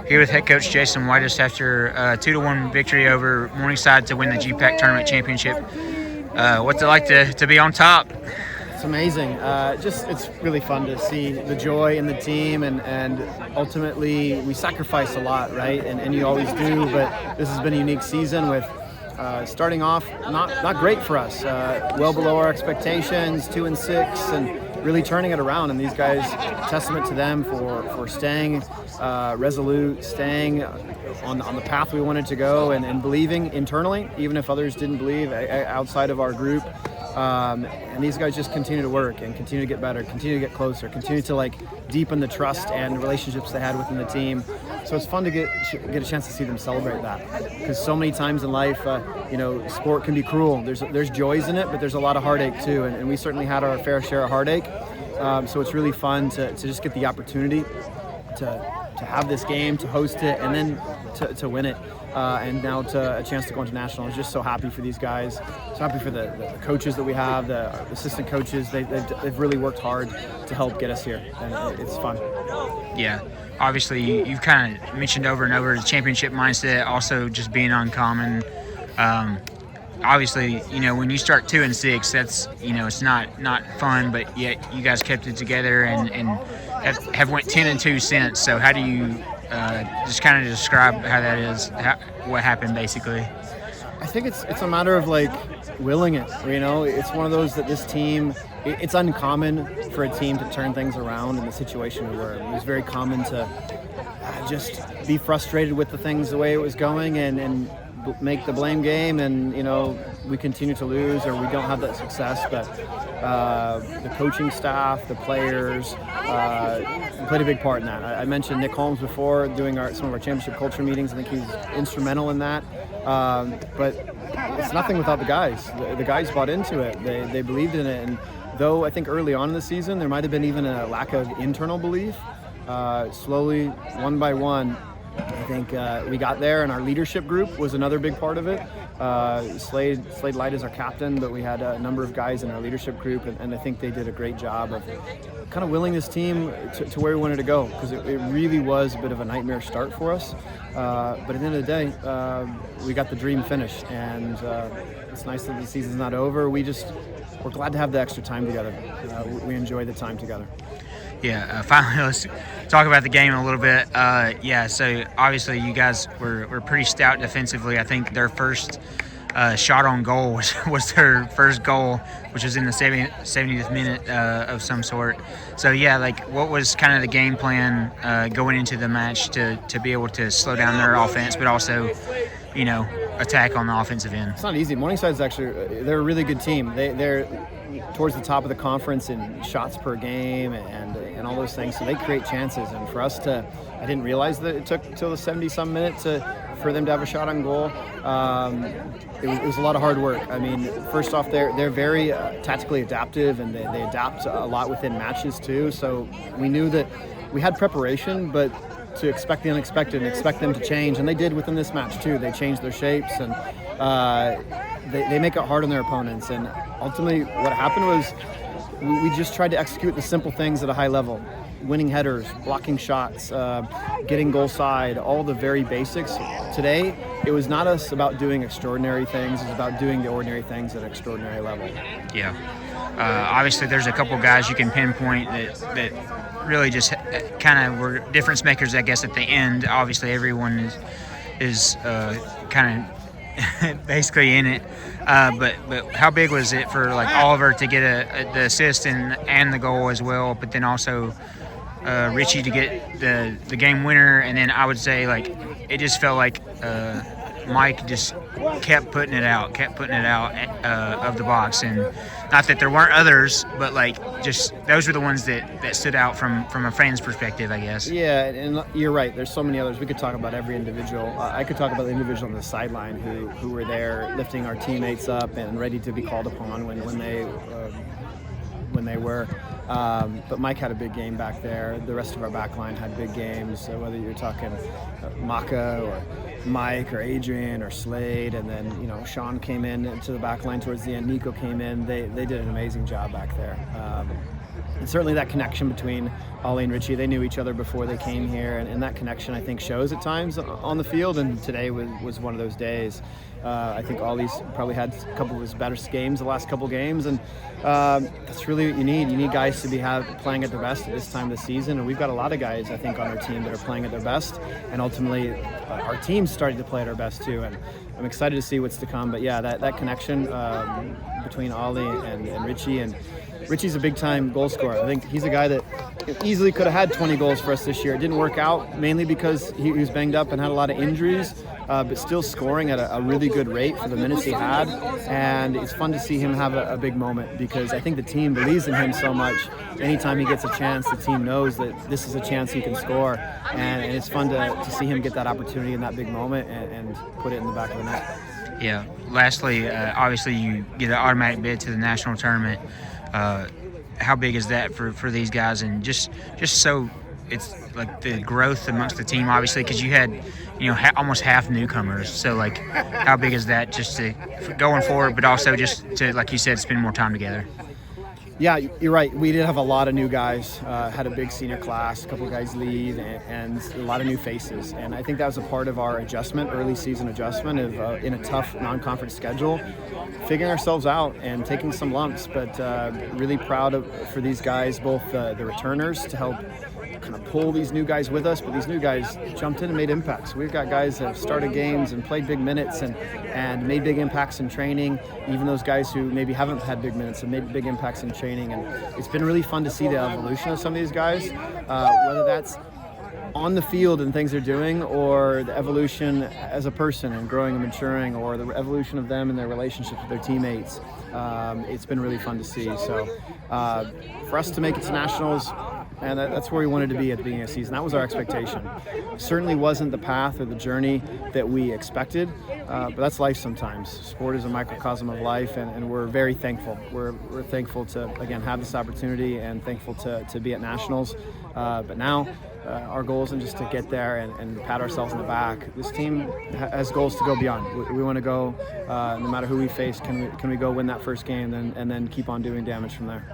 Here with head coach Jason Weides after a 2-1 victory over Morningside to win the GPAC tournament championship. What's it like to be on top? It's amazing. It's really fun to see the joy in the team, and ultimately we sacrifice a lot, right? And you always do, but this has been a unique season with starting off not great for us, well below our expectations, 2-6, and really turning it around. And these guys, testament to them for staying resolute, staying on the path we wanted to go, and believing internally, even if others didn't believe outside of our group. And these guys just continue to work and continue to get better, continue to get closer, continue to deepen the trust and relationships they had within the team. So it's fun to get a chance to see them celebrate that, because so many times in life, sport can be cruel. There's joys in it, but there's a lot of heartache too, and we certainly had our fair share of heartache. So it's really fun to just get the opportunity to have this game, to host it, and then to win it. And now to a chance to go into national. I was just so happy for these guys. So happy for the coaches that we have, the assistant coaches. They've really worked hard to help get us here, and it's fun. Yeah, obviously you've kind of mentioned over and over the championship mindset, also just being uncommon. Obviously, when you start 2-6, that's it's not fun, but yet you guys kept it together and have went 10-2 since. So how do you just kind of describe how that is, what happened basically? I think it's a matter of willing it. It's one of those that this team, it's uncommon for a team to turn things around in the situation we were in. It was very common to just be frustrated with the things the way it was going and make the blame game, and we continue to lose or we don't have that success. But the coaching staff, the players played a big part in that. I mentioned Nick Holmes before, doing some of our championship culture meetings. I think he's instrumental in that. But it's nothing without the guys. The guys bought into it. They believed in it. And though I think early on in the season there might have been even a lack of internal belief, slowly, one by one, I think we got there, and our leadership group was another big part of it. Slade Light is our captain, but we had a number of guys in our leadership group, and I think they did a great job of kind of willing this team to where we wanted to go, because it really was a bit of a nightmare start for us. But at the end of the day, we got the dream finished, and it's nice that the season's not over. We're glad to have the extra time together. We enjoy the time together. Yeah, finally, let's talk about the game a little bit. So obviously you guys were pretty stout defensively. I think their first shot on goal was their first goal, which was in the 70th minute of some sort. So, what was kind of the game plan going into the match to be able to slow down their offense, but also, attack on the offensive end? It's not easy. Morningside's they're a really good team. They're towards the top of the conference in shots per game and all those things, so they create chances. And for us I didn't realize that it took till the 70-some minute for them to have a shot on goal. It was a lot of hard work. I mean, first off, they're very tactically adaptive, and they adapt a lot within matches too. So we knew that we had preparation, but to expect the unexpected and expect them to change, and they did within this match too. They changed their shapes, and they make it hard on their opponents. And ultimately what happened was we just tried to execute the simple things at a high level: winning headers, blocking shots, getting goal side, all the very basics. Today it was not us about doing extraordinary things, it was about doing the ordinary things at an extraordinary level. Yeah, obviously there's a couple guys you can pinpoint that really just kind of were difference makers, I guess, at the end. Obviously everyone is kind of basically in it, but how big was it for Oliver to get the assist and the goal as well, but then also Richie to get the game winner? And then I would say it just felt like Mike just kept putting it out of the box. And not that there weren't others, but just those were the ones that stood out from a fan's perspective, I guess. Yeah, and you're right. There's so many others. We could talk about every individual. I could talk about the individual on the sideline who were there lifting our teammates up and ready to be called upon when they were. But Mike had a big game back there. The rest of our back line had big games. So whether you're talking Maka or Mike or Adrian or Slade, and then Sean came in to the back line towards the end. Nico came in. They did an amazing job back there. And certainly that connection between Ollie and Richie, they knew each other before they came here, and that connection I think shows at times on the field, and today was one of those days. I think Ollie's probably had a couple of his better games the last couple games, and that's really what you need. You need guys to be playing at their best at this time of the season, and we've got a lot of guys I think on our team that are playing at their best, and ultimately our team's starting to play at our best too, and I'm excited to see what's to come. But yeah, that connection between Ollie and Richie, and Richie's a big-time goal scorer. I think he's a guy that easily could have had 20 goals for us this year. It didn't work out, mainly because he was banged up and had a lot of injuries, but still scoring at a really good rate for the minutes he had. And it's fun to see him have a big moment, because I think the team believes in him so much. Anytime he gets a chance, the team knows that this is a chance he can score. And it's fun to see him get that opportunity in that big moment and put it in the back of the net. Yeah. Lastly, obviously you get an automatic bid to the national tournament. How big is that for these guys? And just so it's like the growth amongst the team, obviously, because you had almost half newcomers. So like, how big is that just to going forward, but also just to, like you said, spend more time together? Yeah, you're right. We did have a lot of new guys, had a big senior class, a couple of guys leave, and a lot of new faces. And I think that was a part of our adjustment, early season adjustment of in a tough non-conference schedule, figuring ourselves out and taking some lumps. But really proud for these guys, both the returners to help kind of pull these new guys with us, but these new guys jumped in and made impacts. We've got guys that have started games and played big minutes and made big impacts in training. Even those guys who maybe haven't had big minutes have made big impacts in training. And it's been really fun to see the evolution of some of these guys, whether that's on the field and things they're doing, or the evolution as a person and growing and maturing, or the evolution of them and their relationships with their teammates. It's been really fun to see. So for us to make it to nationals, and that's where we wanted to be at the beginning of the season. That was our expectation. Certainly wasn't the path or the journey that we expected, but that's life sometimes. Sport is a microcosm of life, and we're very thankful. We're thankful to, again, have this opportunity, and thankful to be at nationals. But now our goal isn't just to get there and pat ourselves on the back. This team has goals to go beyond. We want to go, no matter who we face, can we go win that first game and then keep on doing damage from there.